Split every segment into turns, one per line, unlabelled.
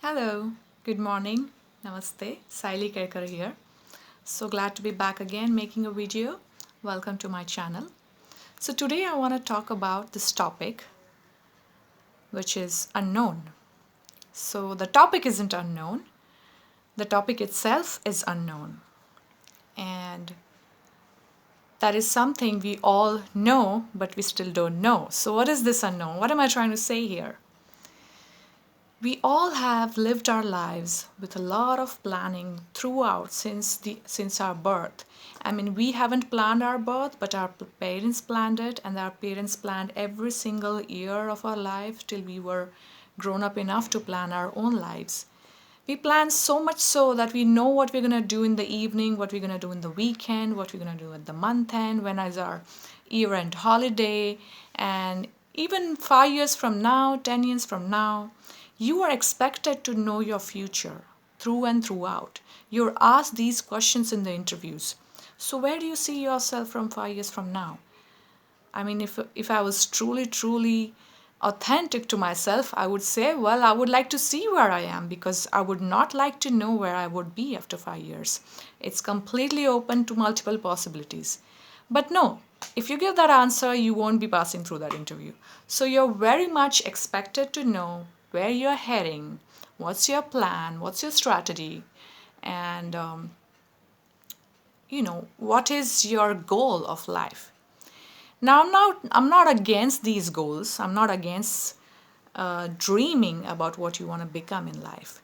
Hello, good morning, namaste, Saili Kerkar here. So glad to be back again making a video. Welcome to my channel. So today I want to talk about this topic which is unknown. So the topic isn't unknown, the topic itself is unknown. And that is something we all know, but we still don't know. So what is this unknown? What am I trying to say here? We all have lived our lives with a lot of planning throughout since our birth. I mean, we haven't planned our birth, but our parents planned it, and our parents planned every single year of our life till we were grown up enough to plan our own lives. We plan so much so that we know what we're going to do in the evening, what we're going to do in the weekend, what we're going to do at the month end, when is our year end holiday, and even 5 years from now, 10 years from now, you are expected to know your future through and throughout. You're asked these questions in the interviews. So, where do you see yourself from 5 years from now? I mean, if I was truly authentic to myself, I would say, well, I would like to see where I am because I would not like to know where I would be after 5 years. It's completely open to multiple possibilities. But no, if you give that answer, you won't be passing through that interview. So you're very much expected to know where you're heading, what's your plan, what's your strategy, and what is your goal of life. Now, I'm not against these goals. I'm not against dreaming about what you want to become in life.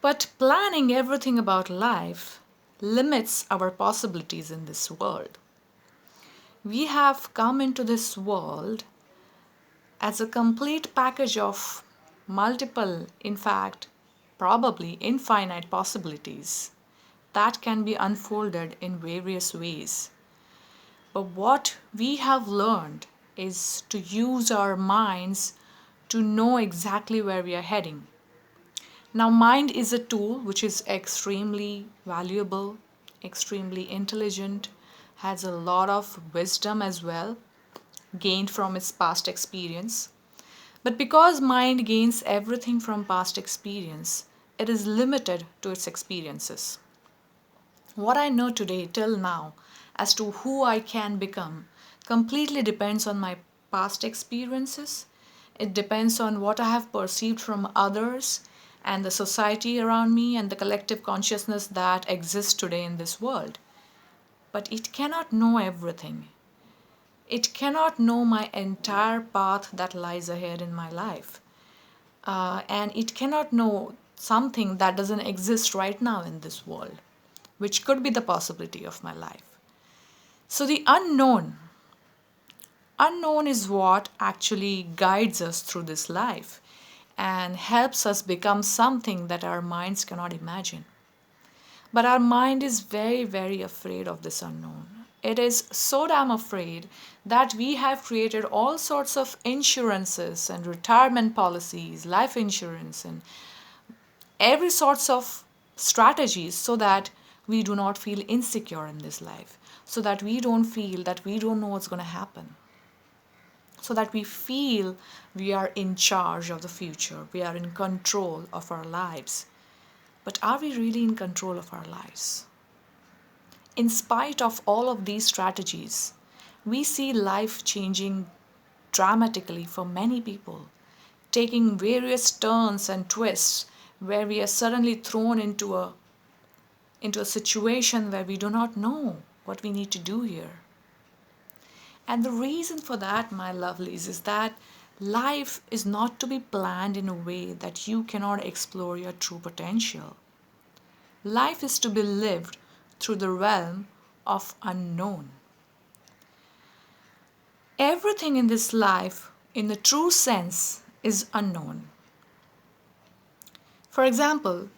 But planning everything about life limits our possibilities in this world. We have come into this world as a complete package of multiple, in fact, probably infinite possibilities that can be unfolded in various ways. But what we have learned is to use our minds to know exactly where we are heading. Now, mind is a tool which is extremely valuable, extremely intelligent, has a lot of wisdom as well, gained from its past experience. But because mind gains everything from past experience, it is limited to its experiences. What I know today till now as to who I can become completely depends on my past experiences. It depends on what I have perceived from others and the society around me and the collective consciousness that exists today in this world. But it cannot know everything. It cannot know my entire path that lies ahead in my life. And it cannot know something that doesn't exist right now in this world, which could be the possibility of my life. So the unknown is what actually guides us through this life and helps us become something that our minds cannot imagine. But our mind is very afraid of this unknown. It is so damn afraid that we have created all sorts of insurances and retirement policies, life insurance, and every sorts of strategies so that we do not feel insecure in this life, so that we don't feel that we don't know what's going to happen, so that we feel we are in charge of the future, we are in control of our lives. But are we really in control of our lives? In spite of all of these strategies, we see life changing dramatically for many people, taking various turns and twists where we are suddenly thrown into a situation where we do not know what we need to do here. And the reason for that, my lovelies, is that life is not to be planned in a way that you cannot explore your true potential. Life is to be lived through the realm of unknown. Everything in this life, in the true sense, is unknown. For example,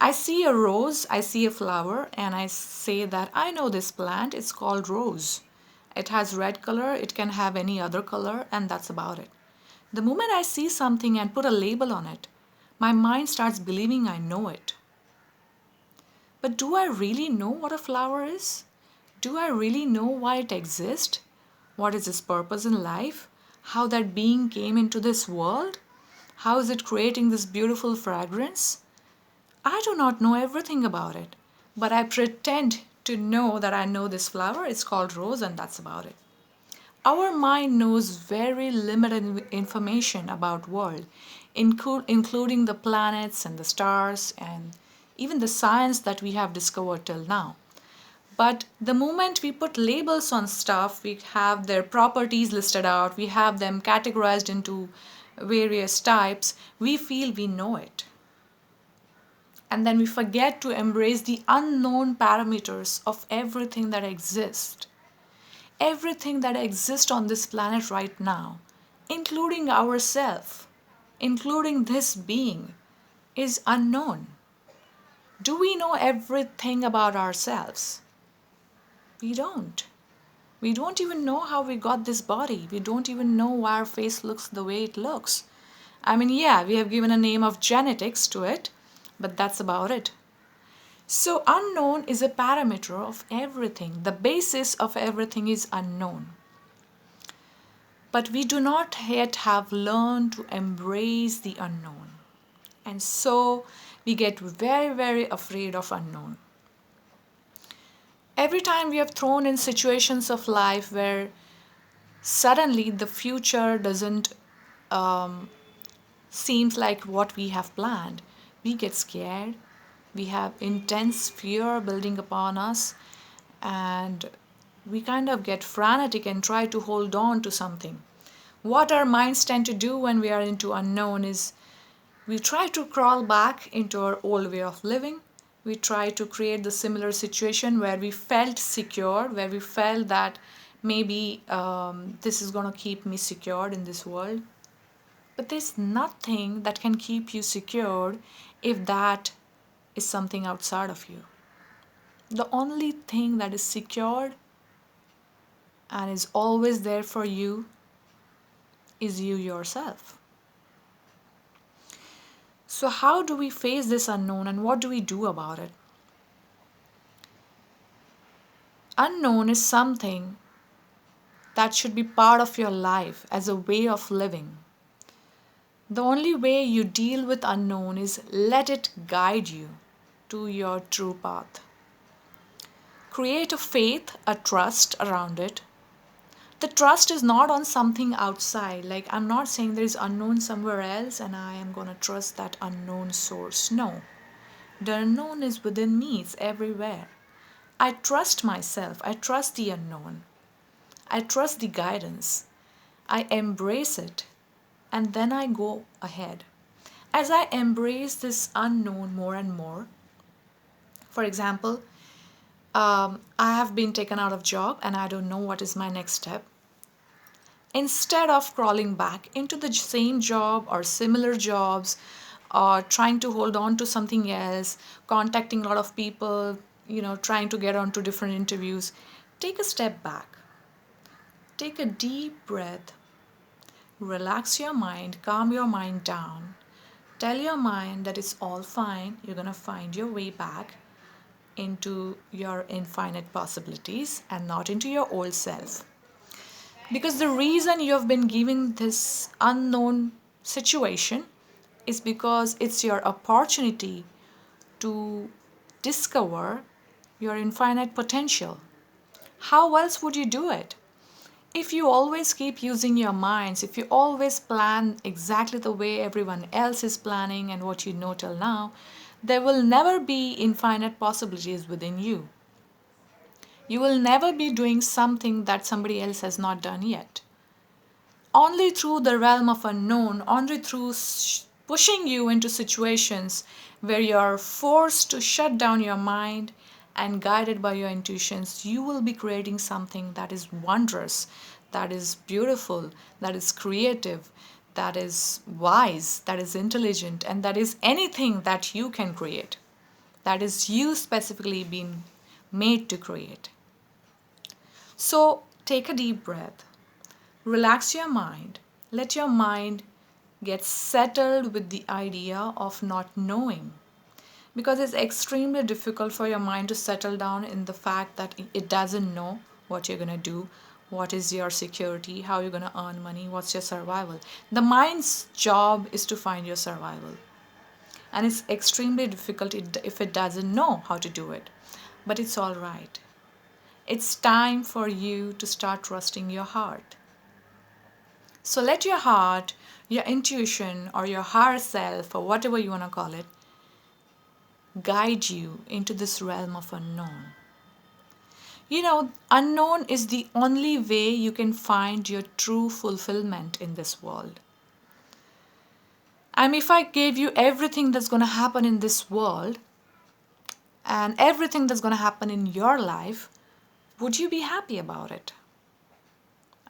I see a rose, I see a flower, and I say that I know this plant, it's called rose. It has red color, it can have any other color, and that's about it. The moment I see something and put a label on it, my mind starts believing I know it. But do I really know what a flower is? Do I really know why it exists? What is its purpose in life? How that being came into this world? How is it creating this beautiful fragrance? I do not know everything about it, but I pretend to know that I know this flower. It's called rose, and that's about it. Our mind knows very limited information about world, including the planets and the stars and even the science that we have discovered till now. But the moment we put labels on stuff, we have their properties listed out, we have them categorized into various types, we feel we know it. And then we forget to embrace the unknown parameters of everything that exists. Everything that exists on this planet right now, including ourselves, including this being, is unknown. Do we know everything about ourselves? We don't. We don't even know how we got this body. We don't even know why our face looks the way it looks. I mean, yeah, we have given a name of genetics to it, but that's about it. So, unknown is a parameter of everything. The basis of everything is unknown. But we do not yet have learned to embrace the unknown. And so we get very, very afraid of unknown. Every time we have thrown in situations of life where suddenly the future doesn't seems like what we have planned, we get scared. We have intense fear building upon us, and we kind of get frantic and try to hold on to something. What our minds tend to do when we are into unknown is we try to crawl back into our old way of living. We try to create the similar situation where we felt secure, where we felt that maybe this is going to keep me secured in this world. But there's nothing that can keep you secured if that is something outside of you. The only thing that is secured and is always there for you is you yourself. So, how do we face this unknown and what do we do about it? Unknown is something that should be part of your life as a way of living. The only way you deal with unknown is let it guide you to your true path. Create a faith, a trust around it. The trust is not on something outside. Like, I'm not saying there is unknown somewhere else and I am going to trust that unknown source. No. The unknown is within me, it's everywhere. I trust myself. I trust the unknown. I trust the guidance. I embrace it. And then I go ahead. As I embrace this unknown more and more, for example, I have been taken out of job and I don't know what is my next step. Instead of crawling back into the same job or similar jobs or trying to hold on to something else, contacting a lot of people, trying to get onto different interviews, take a step back. Take a deep breath. Relax your mind, calm your mind down. Tell your mind that it's all fine. You're going to find your way back into your infinite possibilities and not into your old self. Because the reason you have been given this unknown situation is because it's your opportunity to discover your infinite potential. How else would you do it? If you always keep using your minds, if you always plan exactly the way everyone else is planning and what you know till now, there will never be infinite possibilities within you. You will never be doing something that somebody else has not done yet. Only through the realm of unknown, only through pushing you into situations where you are forced to shut down your mind and guided by your intuitions, you will be creating something that is wondrous, that is beautiful, that is creative, that is wise, that is intelligent, and that is anything that you can create, that is you specifically being made to create. So take a deep breath, relax your mind, let your mind get settled with the idea of not knowing. Because it's extremely difficult for your mind to settle down in the fact that it doesn't know what you're going to do, what is your security, how you're going to earn money, what's your survival. The mind's job is to find your survival. And it's extremely difficult if it doesn't know how to do it. But it's all right. It's time for you to start trusting your heart. So let your heart, your intuition, or your higher self, or whatever you want to call it, guide you into this realm of unknown. Unknown is the only way you can find your true fulfillment in this world. I mean, if I gave you everything that's going to happen in this world and everything that's going to happen in your life, would you be happy about it?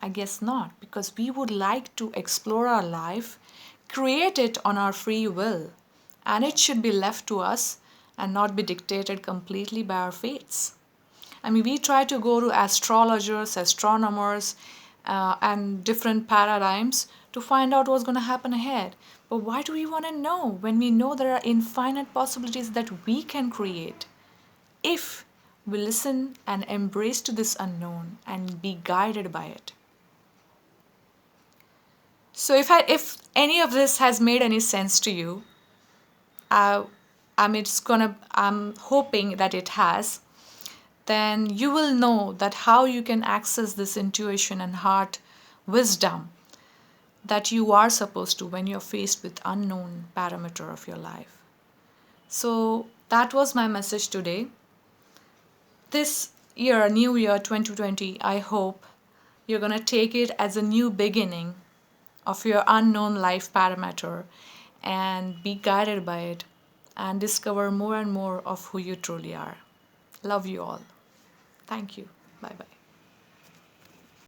I guess not, because we would like to explore our life, create it on our free will, and it should be left to us and not be dictated completely by our fates. I mean, we try to go to astrologers, astronomers, and different paradigms to find out what's going to happen ahead. But why do we want to know when we know there are infinite possibilities that we can create if we listen and embrace to this unknown and be guided by it? So if any of this has made any sense to you, I'm hoping that it has. Then you will know that how you can access this intuition and heart wisdom that you are supposed to when you're faced with unknown parameter of your life. So that was my message today. This year, new year 2020, I hope you're going to take it as a new beginning of your unknown life parameter and be guided by it and discover more and more of who you truly are. Love you all. Thank you. Bye bye.